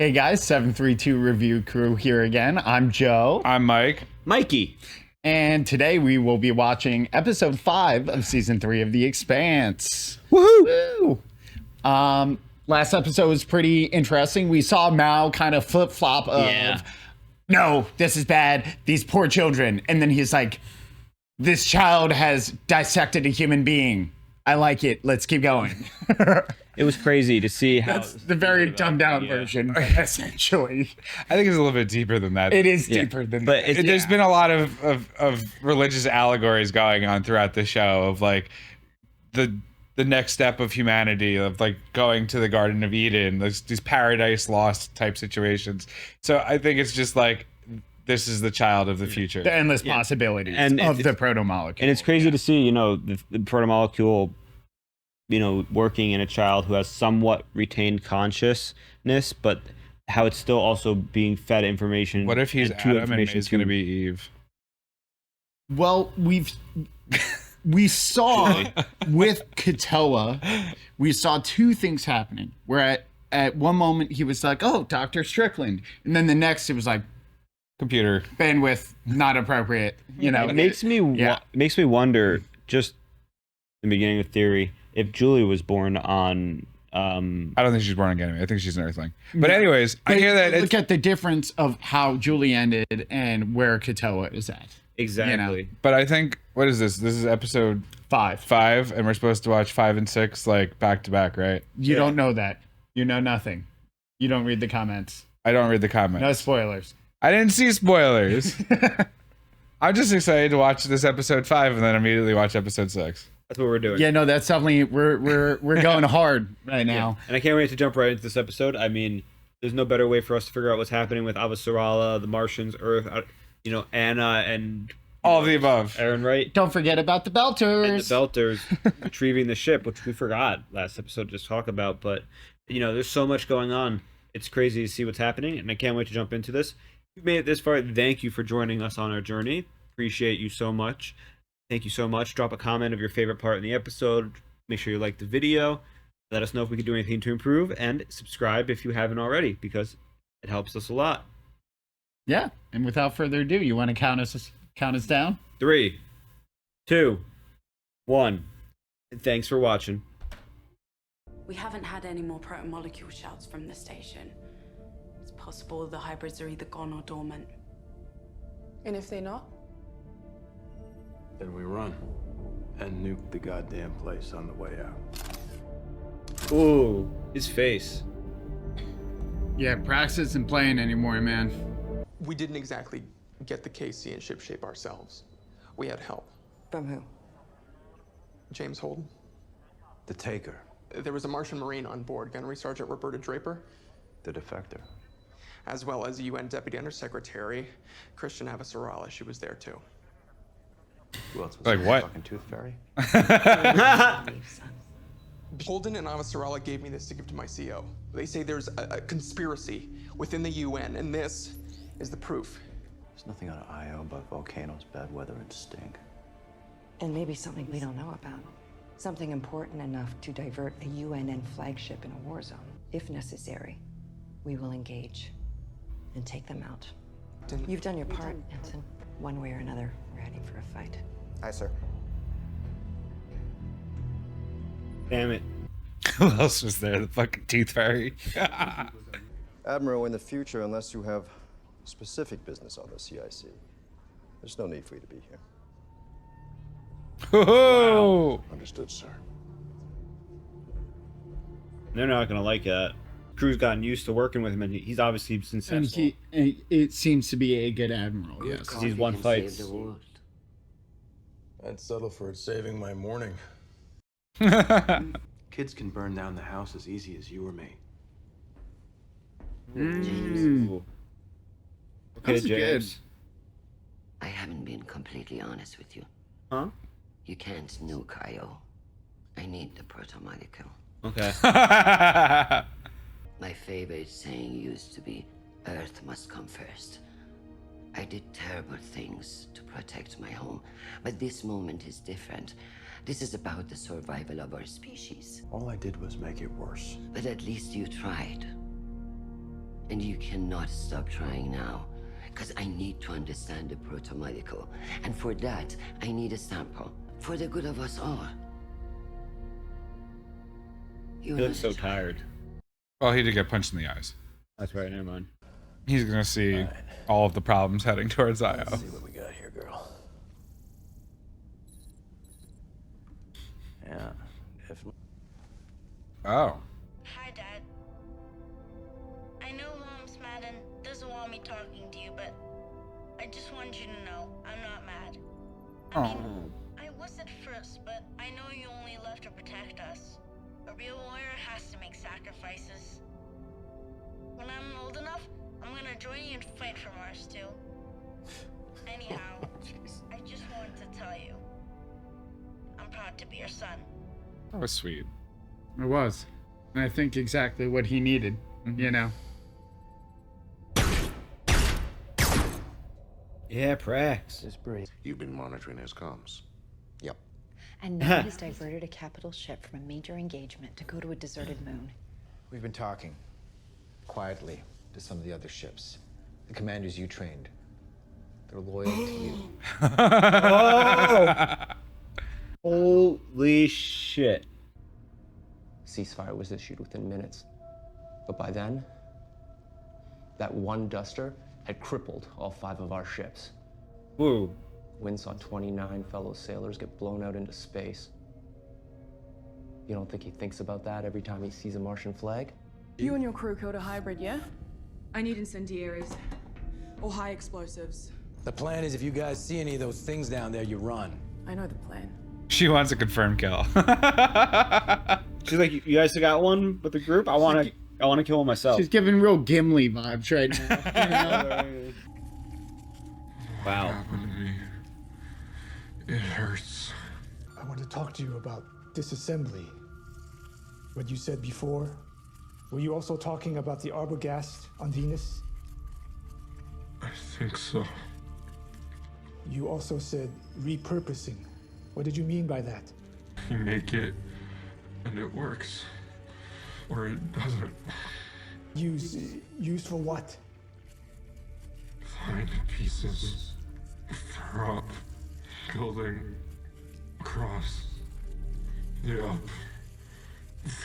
Hey guys, 732 Review Crew here again. I'm Joe. I'm Mike. Mikey. And today we will be watching episode 5 of season 3 of The Expanse. Woohoo! Woo! Last episode was pretty interesting. We saw Mao kind of flip-flop of, no, this is bad, these poor children. And then he's like, this child has dissected a human being. I like it. Let's keep going. It was crazy to see how That's the very dumbed-down version, essentially. I think it's a little bit deeper than that. It is deeper than but that. There's been a lot of religious allegories going on throughout the show of like the next step of humanity, of like going to the Garden of Eden, these paradise lost type situations. So I think it's just like this is the child of the future. The endless possibilities of the proto-molecule. and it's crazy to see, the proto-molecule, working in a child who has somewhat retained consciousness, but how it's still also being fed information. What if he's true Adam and May's going to be Eve? Well, we saw with Katoa, we saw two things happening. Where at one moment he was like, "Oh, Dr. Strickland," and then the next it was like, Computer bandwidth not appropriate. It makes me wonder, just in the beginning of theory, if Julie was born on. I don't think she's born again. I think she's an Earthling. But anyways, I hear that. Look at the difference of how Julie ended and where Katoa is at. Exactly. But I think, what is this? This is episode 5, and we're supposed to watch 5 and 6 like back to back, right? You don't know that. You know nothing. You don't read the comments. I don't read the comments. No spoilers. I didn't see spoilers. I'm just excited to watch this episode 5 and then immediately watch episode 6. That's what we're doing. Yeah, no, that's definitely we're going hard right now. And I can't wait to jump right into this episode. I mean, there's no better way for us to figure out what's happening with Avasarala, the Martians, Earth, Anna, and All of the above. Aaron Wright. Don't forget about the Belters. And the Belters retrieving the ship, which we forgot last episode to just talk about. But, there's so much going on. It's crazy to see what's happening, and I can't wait to jump into this. If you've made it this far, thank you for joining us on our journey. Appreciate you so much. Thank you so much. Drop a comment of your favorite part in the episode. Make sure you like the video. Let us know if we can do anything to improve, and subscribe if you haven't already, because it helps us a lot. Yeah, and without further ado, you want to count us down? 3, 2, 1. And thanks for watching. We haven't had any more proto-molecule shouts from the station. It's possible the hybrids are either gone or dormant. And if they're not? Then we run and nuke the goddamn place on the way out. Ooh, his face. Yeah, Prax isn't playing anymore, man. We didn't exactly get the KC and shipshape ourselves. We had help. From who? James Holden. The Taker. There was a Martian Marine on board, Gunnery Sergeant Roberta Draper, The Defector. as well as UN Deputy Undersecretary Christian Avasarala. She was there too. Who else was Like there? what? Fucking Tooth Fairy? Holden and Avasarala gave me this to give to my CO. They say there's a conspiracy within the UN, and this is the proof. There's nothing out of Io but volcanoes, bad weather, and stink. And maybe something we don't know about. Something important enough to divert a UNN flagship in a war zone. If necessary, we will engage and take them out. You've done your part, Ensign. One way or another, we're heading for a fight. Aye, sir. Damn it. Who else was there? The fucking Tooth Fairy. Admiral, in the future, unless you have specific business on the CIC, there's no need for you to be here. Whoa! Understood, sir. They're not going to like that. Crew's gotten used to working with him, and he's obviously successful. And it seems to be a good admiral, yes. Because he's won fights. I'd settle for it saving my morning. Kids can burn down the house as easy as you or me. Ooh. Okay, That's James. I haven't been completely honest with you. Huh? You can't nuke Io. I need the proto-molecule. Okay. My favorite saying used to be, Earth must come first. I did terrible things to protect my home, but this moment is different. This is about the survival of our species. All I did was make it worse. But at least you tried. And you cannot stop trying now, because I need to understand the proto-molecule. And for that, I need a sample, for the good of us all. He looks so tired. Well, he did get punched in the eyes. That's right, never mind. He's gonna see all of the problems heading towards Io. Let's see what we got here, girl. Yeah, definitely. Oh. Hi, Dad. I know Mom's mad and doesn't want me talking to you, but I just want you to know I'm not mad. I mean, I was at first, but I know you only left to protect us. A real warrior has to make sacrifices. When I'm old enough, I'm gonna join you and fight for Mars too. Anyhow, I just wanted to tell you, I'm proud to be your son. That was sweet. It was. And I think exactly what he needed, you know? Yeah, Prax. Just breathe. You've been monitoring his comms. Yep. And now he's diverted a capital ship from a major engagement to go to a deserted moon. We've been talking quietly to some of the other ships. The commanders you trained. They're loyal to you. Oh! Holy shit. Ceasefire was issued within minutes. But by then, that one duster had crippled all 5 of our ships. Whoa. Wynn saw 29 fellow sailors get blown out into space. You don't think he thinks about that every time he sees a Martian flag? You and your crew killed a hybrid, yeah? I need incendiaries. Or high explosives. The plan is if you guys see any of those things down there, you run. I know the plan. She wants a confirmed kill. She's like, you guys got one with the group? I want to kill one myself. She's giving real Gimli vibes right now. You know? Wow. What happened to me? It hurts. I want to talk to you about disassembly. What you said before. Were you also talking about the Arbogast on Venus? I think so. You also said repurposing. What did you mean by that? You make it, and it works. Or it doesn't. Used for what? Find pieces. Drop. Building. Across. The up.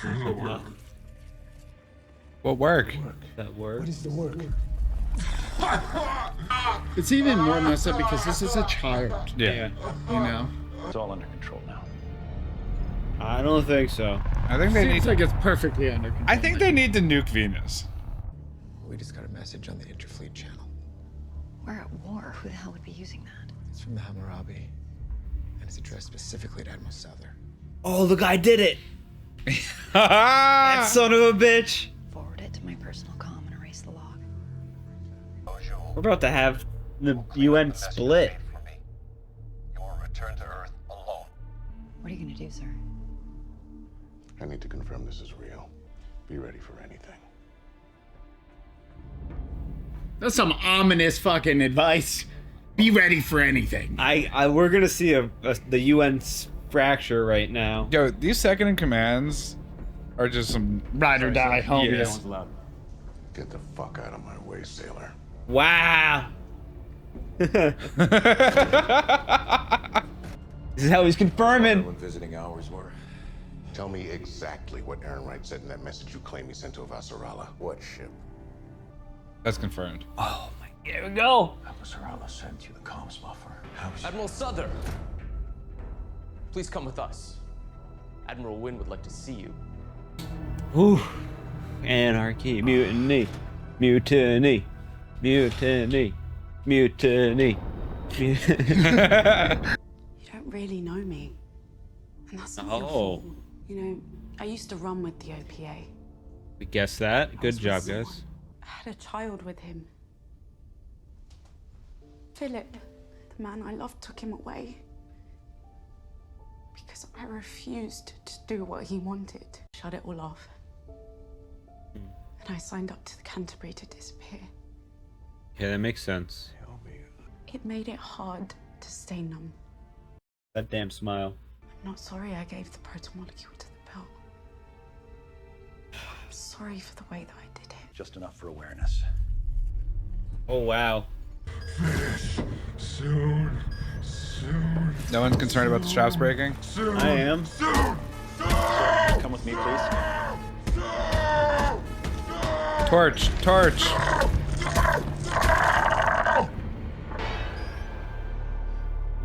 For the work. What work? That work? What is the work? It's even more messed up because this is a child. Yeah. You know? It's all under control now. I don't think so. I think they Seems need. like it's perfectly under control. I think they need to nuke Venus. We just got a message on the Interfleet channel. We're at war. Who the hell would be using that? It's from the Hammurabi. And it's addressed specifically to Admiral Souther. Oh, the guy did it! That son of a bitch! Forward it to my personal comm and erase the log. We're about to have the UN split. Return to Earth alone. What are you gonna do, sir? I need to confirm this is real. Be ready for anything. That's some ominous fucking advice. Be ready for anything. We're gonna see the UN fracture right now. Yo, these second in commands are just some ride or die homies. Yes. Get the fuck out of my way, sailor. Wow. This is how he's confirming. When visiting hours were. Tell me exactly what Aaron Wright said in that message you claim he sent to Avasarala. What ship? That's confirmed. Oh my, here we go. Avasarala sent you the comms buffer. Admiral Souther, please come with us. Admiral Wynn would like to see you. Ooh. Anarchy, mutiny, mutiny, mutiny, mutiny. You don't really know me. And that's not your fault. You know, I used to run with the OPA. We guessed that. Good job, guys. I had a child with him. Philip, the man I loved, took him away. Because I refused to do what he wanted. Shut it all off. And I signed up to the Canterbury to disappear. Yeah, that makes sense. It made it hard to stay numb. That damn smile. I'm not sorry I gave the protomolecule to the belt. I'm sorry for the way that I did it. Just enough for awareness. Oh, wow. Soon. No one's concerned about the straps breaking? I am. Come with me, please. Torch!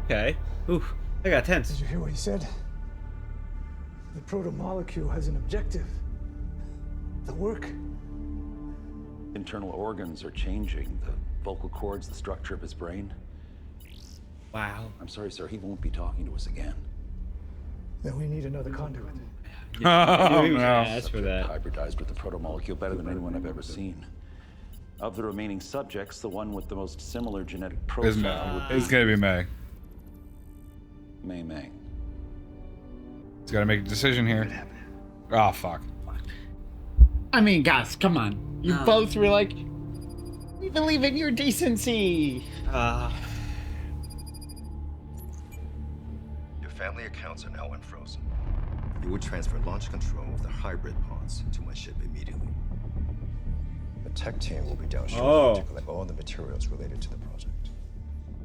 Okay. Ooh, I got tense. Did you hear what he said? The proto-molecule has an objective. The work. Internal organs are changing. The vocal cords, the structure of his brain. Wow. I'm sorry, sir. He won't be talking to us again. Then we need another conduit. Oh, no. That's for that. Hybridized with the proto-molecule better than anyone I've ever seen. Of the remaining subjects, the one with the most similar genetic profile would be It's gonna be May. May. He's gotta make a decision here. Oh, fuck. I mean, guys, come on. You both were like, we believe in your decency. Your family accounts are now unfrozen. You would transfer launch control of the hybrid pods to my ship immediately. The tech team will be down shortly to collect all the materials related to the project.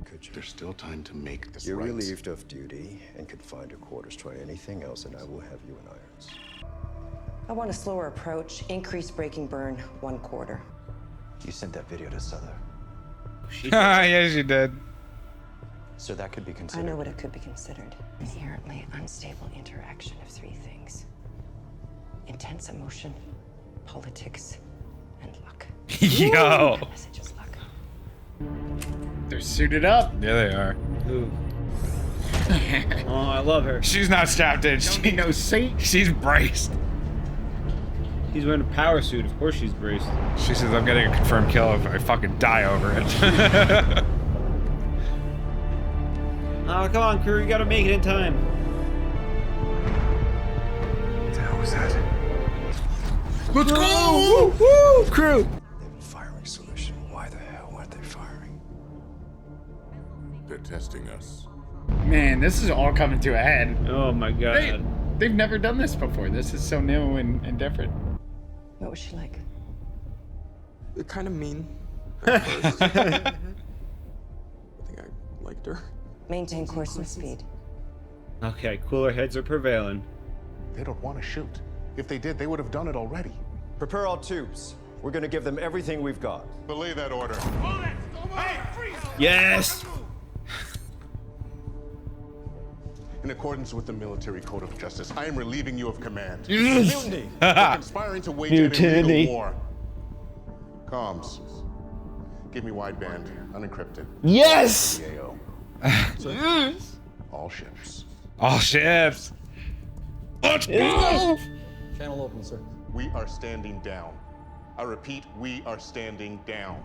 Could you? There's still time to make this You're right. relieved of duty and can find your quarters. Try anything else, and I will have you in irons. I want a slower approach, increase braking burn 1/4. You sent that video to Souther. Yes, you did. So that could be I considered. know what it could be considered. Inherently unstable interaction of 3 things. Intense emotion, politics, and luck. Yo! That message is luck. They're suited up. Yeah, they are. Ooh. Oh, I love her. She's not strapped in. Don't need no seat. She's braced. He's wearing a power suit. Of course she's braced. She says, I'm getting a confirmed kill if I fucking die over it. Oh, come on, crew. You gotta make it in time. What the hell was that? Let's go! Woo! Crew! Firing solution. Why the hell weren't they firing? They're testing us. Man, this is all coming to a head. Oh my god. They've never done this before. This is so new and different. What was she like? Kind of mean. At first. I think I liked her. Maintain course and speed. Okay, cooler heads are prevailing. They don't want to shoot. If they did, they would have done it already. Prepare all tubes. We're gonna give them everything we've got. Belay that order. Yes! In accordance with the military code of justice, I am relieving you of command. Mutiny! For conspiring to wage an illegal war. Comms. Give me wideband, unencrypted. Yes! AO. All ships. All ships. Let's go! Channel open, sir. We are standing down. I repeat, we are standing down.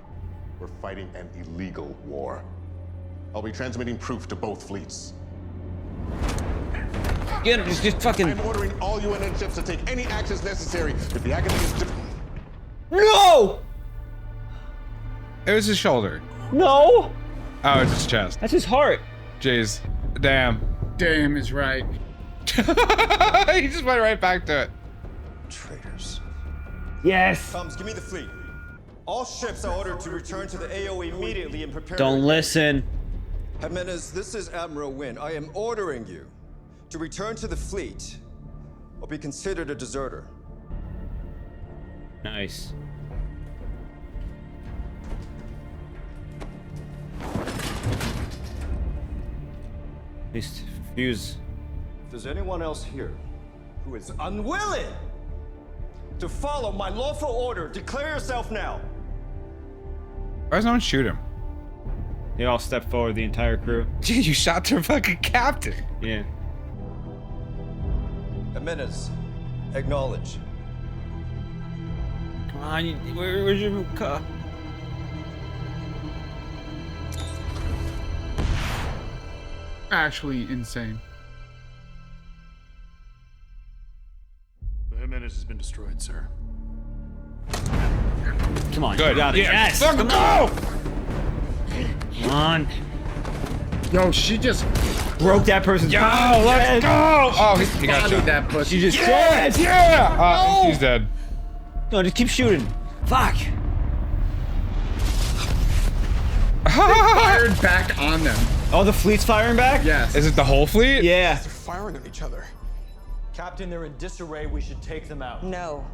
We're fighting an illegal war. I'll be transmitting proof to both fleets. Get him, just fucking. I'm ordering all UNN ships to take any actions necessary if the academy is. No! It was his shoulder. No! Oh, it's his chest. That's his heart. Jeez. Damn. Damn is right. He just went right back to it. Traitors. Yes! Comms, give me the fleet. All ships are ordered to return to the AO immediately and prepare. Don't listen. Jimenez, this is Admiral Wynn. I am ordering you to return to the fleet or be considered a deserter. Nice. At least fuse. If there's anyone else here who is unwilling to follow my lawful order, declare yourself now. Why does no one shoot him? They all stepped forward, the entire crew. Dude, you shot their fucking captain. Yeah. Jimenez, acknowledge. Come on, where's your car? Actually insane. The Jimenez has been destroyed, sir. Come on, Good. you got it. Yeah, Yes! fucking Come go! on! Yo, she just Broke that person's Yo, body. let's go! Oh, he got bodied shot. that pussy. She just Yes! Yeah! He's dead. No, just keep shooting. Fuck! Fired back on them. Oh, the fleet's firing back? Yes. Is it the whole fleet? Yeah. They're firing on each other. Captain, they're in disarray. We should take them out. No.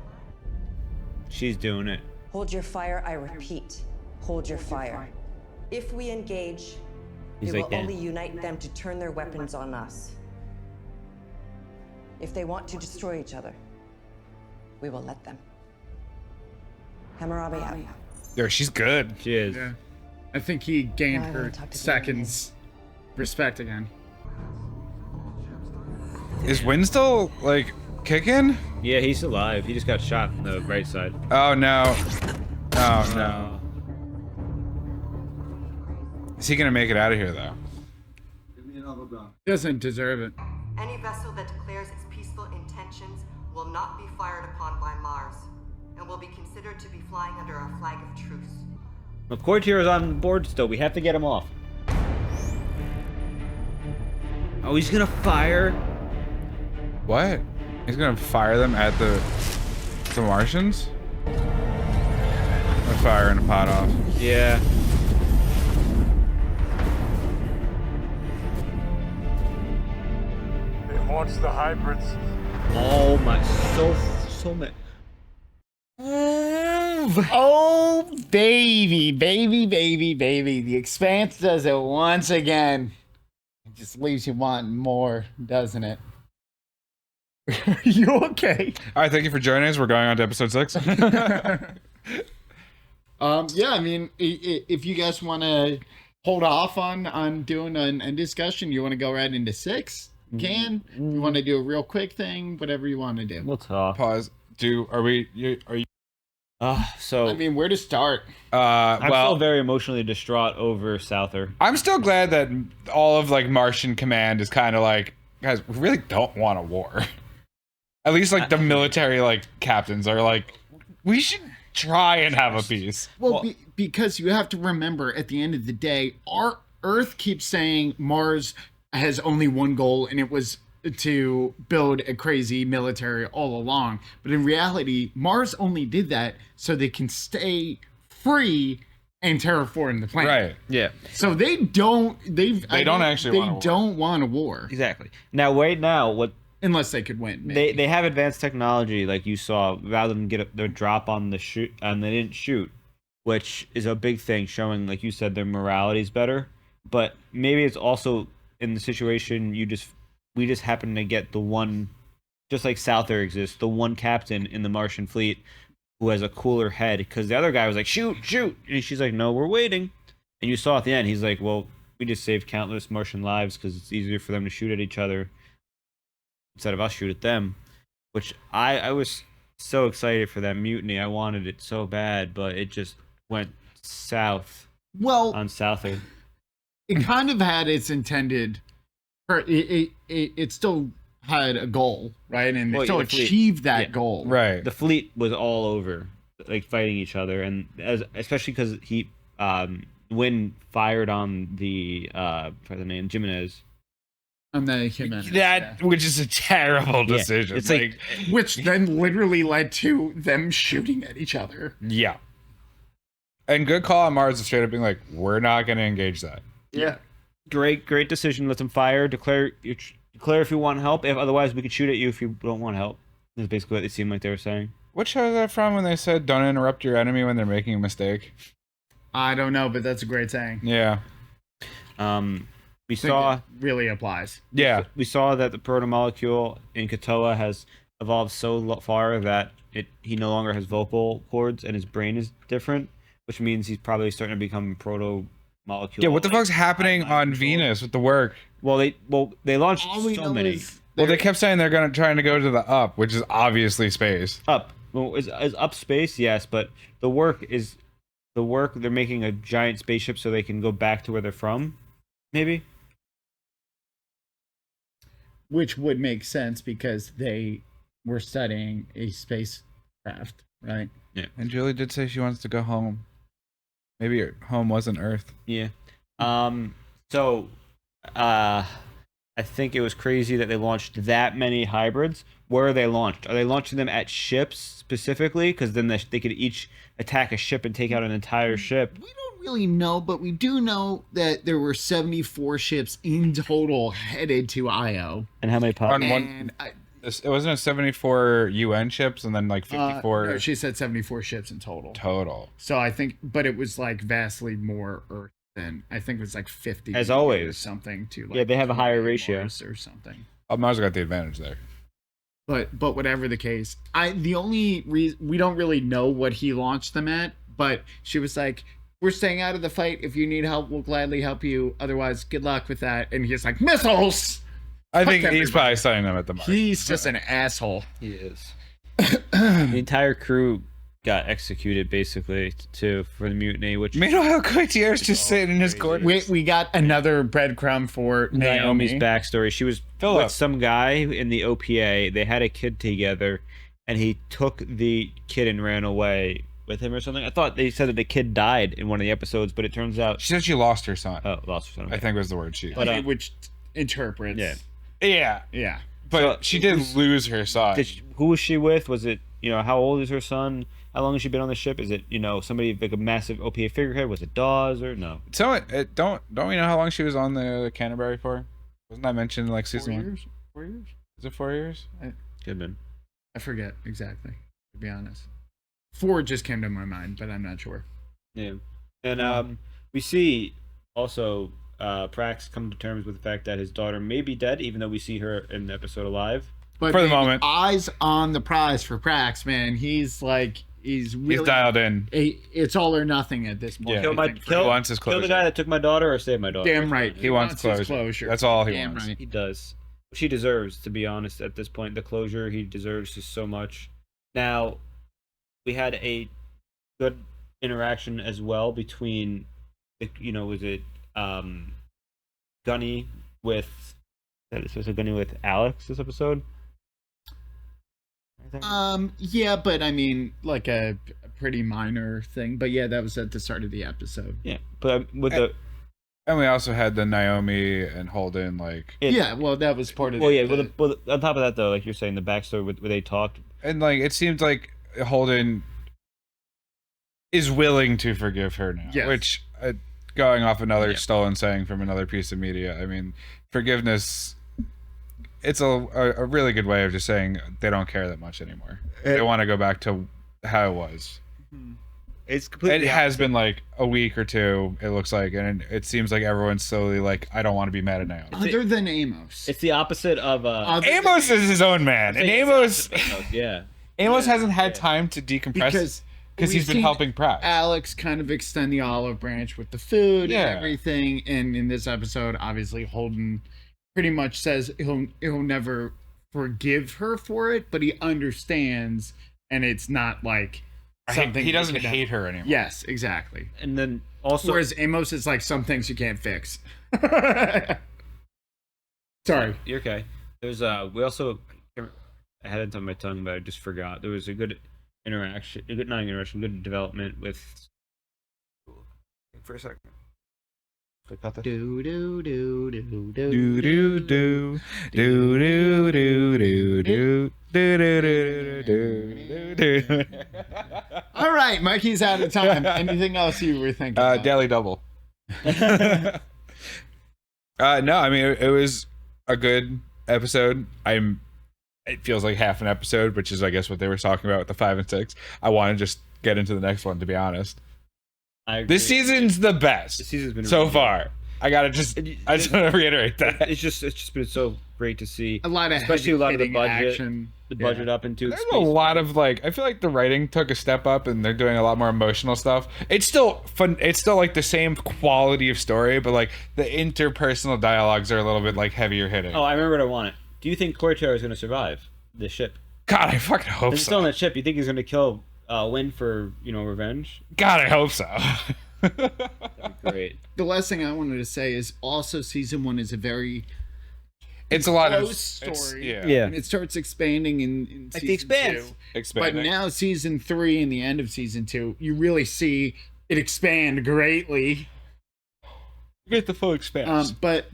She's doing it. Hold your fire, I repeat. Hold your fire. If we engage, He's it like, will "Damn." only unite them to turn their weapons on us. If they want to destroy each other, we will let them. Hammurabi out. Yo, she's good. She is. Yeah. I think he gained No, I her wanna talk to seconds respect again. Is Wynn still, like, kicking? Yeah, he's alive. He just got shot on the right side. Oh, no. Oh, no. Is he gonna make it out of here, though? Doesn't deserve it. Any vessel that declares its peaceful intentions will not be fired upon by Mars, and will be considered to be flying under our flag of truce. Well, Courtier's on board still. We have to get him off. Oh, he's gonna fire. What? He's gonna fire them at the Martians? I'm firing a pot off. Yeah. They launched the hybrids. Oh my, so many. Oh, baby. The Expanse does it once again. It just leaves you wanting more, doesn't it? Are you okay? All right, thank you for joining us. We're going on to episode 6. Yeah, I mean, if you guys want to hold off on doing a discussion, you want to go right into 6, you can. You want to do a real quick thing, whatever you want to do. We'll talk. Pause. Are you? So I mean, where to start? I'm well, still very emotionally distraught over Souther. I'm still glad that all of like Martian command is kind of like, guys, we really don't want a war. At least like the military like captains are like, we should try and have a peace. Well, because you have to remember, at the end of the day, our Earth keeps saying Mars has only one goal, and it was to build a crazy military all along. But in reality, Mars only did that so they can stay free and terraform the planet. Right. Yeah. So they don't want a war. Exactly. Now, right now, unless they could win. Maybe. They have advanced technology, like you saw, rather than get their drop on the shoot, and they didn't shoot, which is a big thing, showing, like you said, their morality is better. But maybe it's also in the situation we just happen to get the one, just like Souther exists, the one captain in the Martian fleet who has a cooler head, because the other guy was like, shoot, and she's like, no, we're waiting. And you saw at the end, he's like, well, we just saved countless Martian lives because it's easier for them to shoot at each other instead of us shoot at them, which I was so excited for that mutiny. I wanted it so bad, but it just went south. Well, on Souther. It kind of had its intended, it still had a goal, right? And it still achieved that goal. Right. The fleet was all over, like fighting each other, and especially because he, Wynn fired on the name Jimenez. On the Jimenez, which is a terrible decision. It's like, which then literally led to them shooting at each other. Yeah. And good call on Mars of straight up being like, we're not going to engage that. Yeah. Great decision. Let them fire. Declare if you want help. If otherwise, we could shoot at you if you don't want help. That's basically what it seemed like they were saying. What show is that from when they said, don't interrupt your enemy when they're making a mistake? I don't know, but that's a great saying. Yeah. We saw... It really applies. Yeah. We saw that the protomolecule in Katoa has evolved so far that he no longer has vocal cords and his brain is different, which means he's probably starting to become proto-molecule. Yeah, what the fuck's happening on Venus with the work? Well, they launched so many. Well, they kept saying they're trying to go to the up, which is obviously space. Up. Well, is up space? Yes, but the work, they're making a giant spaceship so they can go back to where they're from, maybe? Which would make sense because they were studying a spacecraft, right? Yeah. And Julie did say she wants to go home. Maybe her home wasn't Earth. Yeah. I think it was crazy that they launched that many hybrids. Where are they launched? Are they launching them at ships specifically? Because then they could each attack a ship and take out an entire ship. We don't really know, but we do know that there were 74 ships in total headed to Io. And how many pop? It wasn't 74 UN ships and then like 54. No, she said 74 ships in total. So I think, but it was like vastly more Earth than, I think it was like 50. As always. Or something to like. Yeah, they have a higher ratio. Mars or something. Mars got the advantage there. But whatever the case, the only reason, we don't really know what he launched them at, but she was like, we're staying out of the fight. If you need help, we'll gladly help you. Otherwise, good luck with that. And he's like, missiles! I think he's probably sending them at the Mars. He's just an asshole. He is. The entire crew got executed basically too for the mutiny. Which meanwhile, Coitier's just sitting in his corner. We got another breadcrumb for Naomi's backstory. She was with some guy in the OPA. They had a kid together, and he took the kid and ran away with him or something. I thought they said that the kid died in one of the episodes, but it turns out she said she lost her son. Oh, lost her son. Okay. I think was the word she used. But which interprets. Yeah. But So, she did lose her son. Who was she with? Was it, how old is her son? How long has she been on the ship? Is it, somebody like a massive OPA figurehead? Was it Dawes or no? So don't we know how long she was on the Canterbury for? Wasn't that mentioned in like season 1? 4 years? Is it 4 years? Could have been. I forget exactly, to be honest. 4 just came to my mind, but I'm not sure. Yeah. And we see also Prax come to terms with the fact that his daughter may be dead, even though we see her in the episode alive. But for the moment, eyes on the prize for Prax, man. He's really dialed in. It's all or nothing at this point. Yeah, Kill the guy that took my daughter, or save my daughter. Damn right. He wants closure. That's all he wants. Right. He does. She deserves, to be honest, at this point. The closure he deserves is so much. Now, we had a good interaction as well between, was it Gunny with Alex this episode? Yeah, but I mean, like a pretty minor thing. But yeah, that was at the start of the episode. Yeah, but and we also had the Naomi and Holden well, that was part of. Well, on top of that though, like you're saying, the backstory where they talked, and it seems like Holden is willing to forgive her now. Yes. Which, going off another stolen saying from another piece of media, I mean, forgiveness. It's a really good way of just saying they don't care that much anymore. They want to go back to how it was. It's completely. It has been like a week or two, it looks like, and it seems like everyone's slowly like, I don't want to be mad at Naomi. Other than Amos. It's the opposite of Amos is his own man, and Amos Amos hasn't had time to decompress because he's been helping Prax. Alex kind of extend the olive branch with the food and everything, and in this episode, obviously Holden pretty much says he'll never forgive her for it, but he understands, and it's not like something he doesn't hate her anymore. Yes, exactly. And then also, whereas Amos is like some things you can't fix. Sorry, you're okay. There's we also, I had it on my tongue, but I just forgot. There was a good interaction, good development with. For a second. Do do do do do do do do do do do do. All right, Mikey's out of time. Anything else you were thinking? Daily double. No, I mean it was a good episode. It feels like half an episode, which is I guess what they were talking about with the 5 and 6. I want to just get into the next one, to be honest. This season's the best. This season's been so far. I just want to reiterate that. It's just been so great to see a lot of of the budget action. The budget up into there's a lot of I feel like the writing took a step up and they're doing a lot more emotional stuff. It's still fun. It's still like the same quality of story, but like the interpersonal dialogues are a little bit like heavier hitting. Oh, I remember what I wanted. Do you think Cortez is going to survive the ship? God, I fucking hope so. He's still on that ship. You think he's going to kill Win for revenge? God, I hope so. That'd be great. The last thing I wanted to say is also season 1 is a very it's a lot of story. Yeah. And it starts expanding in like season the Expanse. 2. But now season 3 and the end of season 2, you really see it expand greatly. You get the full Expanse. But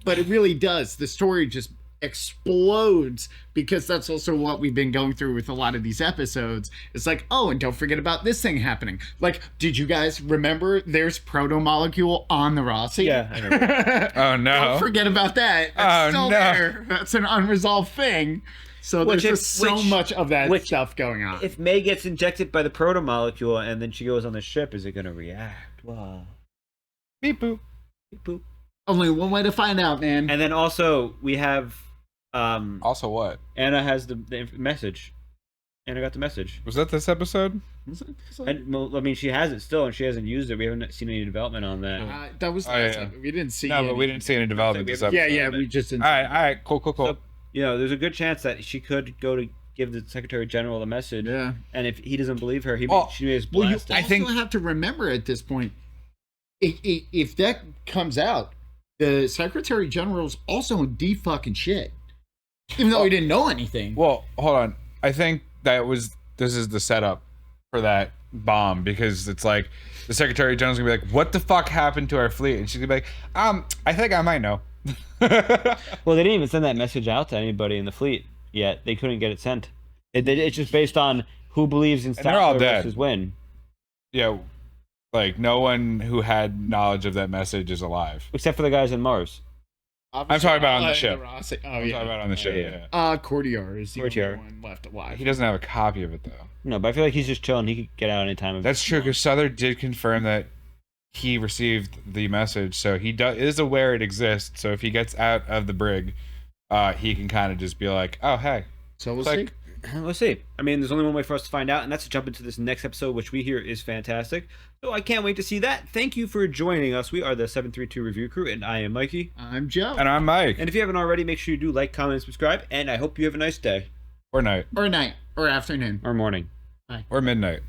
but it really does. The story just explodes because that's also what we've been going through with a lot of these episodes. It's like, oh, and don't forget about this thing happening. Like, did you guys remember there's proto-molecule on the Rossi? Yeah, I remember. Oh, no. Don't forget about that. That's still no. there. That's an unresolved thing. So there's just so much of that stuff going on. If May gets injected by the proto-molecule and then she goes on the ship, is it going to react? Wow. Beep boop. Beep boop. Only one way to find out, man. And then also, we have... also what? Anna has the message. Anna got the message. Was that this episode? And, well, I mean, she has it still, and she hasn't used it. We haven't seen any development on that. That was last time. We didn't see. No, but we didn't see any development this episode. Yeah, we just didn't. All right, cool. So, there's a good chance that she could go to give the Secretary General the message. Yeah. And if he doesn't believe her, she may just Well, you blast it. also have to remember at this point, if that comes out, the Secretary General's also in deep fucking shit. Even though he didn't know anything. Well, hold on. I think this is the setup for that bomb, because it's like the Secretary General's gonna be like, what the fuck happened to our fleet? And she's gonna be like, I think I might know. Well, they didn't even send that message out to anybody in the fleet yet. They couldn't get it sent. It's just based on who believes in they're all Statler dead. versus Wynn. Yeah, like no one who had knowledge of that message is alive. Except for the guys in Mars. I'm talking about on the ship. I'm talking about on the ship, yeah. Courtier is the only Courtier. one left alive. He doesn't have a copy of it, though. No, but I feel like he's just chilling. He could get out anytime. That's true, because Souther did confirm that he received the message, so he is aware it exists. So if he gets out of the brig, he can kind of just be like, oh, hey. So we'll see. We'll see. I mean, there's only one way for us to find out, and that's to jump into this next episode, which we hear is fantastic. So I can't wait to see that. Thank you for joining us. We are the 732 Review Crew, and I am Mikey. I'm Joe. And I'm Mike. And if you haven't already, make sure you do like, comment, and subscribe, and I hope you have a nice day. Or night. Or night. Or afternoon. Or morning. Bye. Or midnight.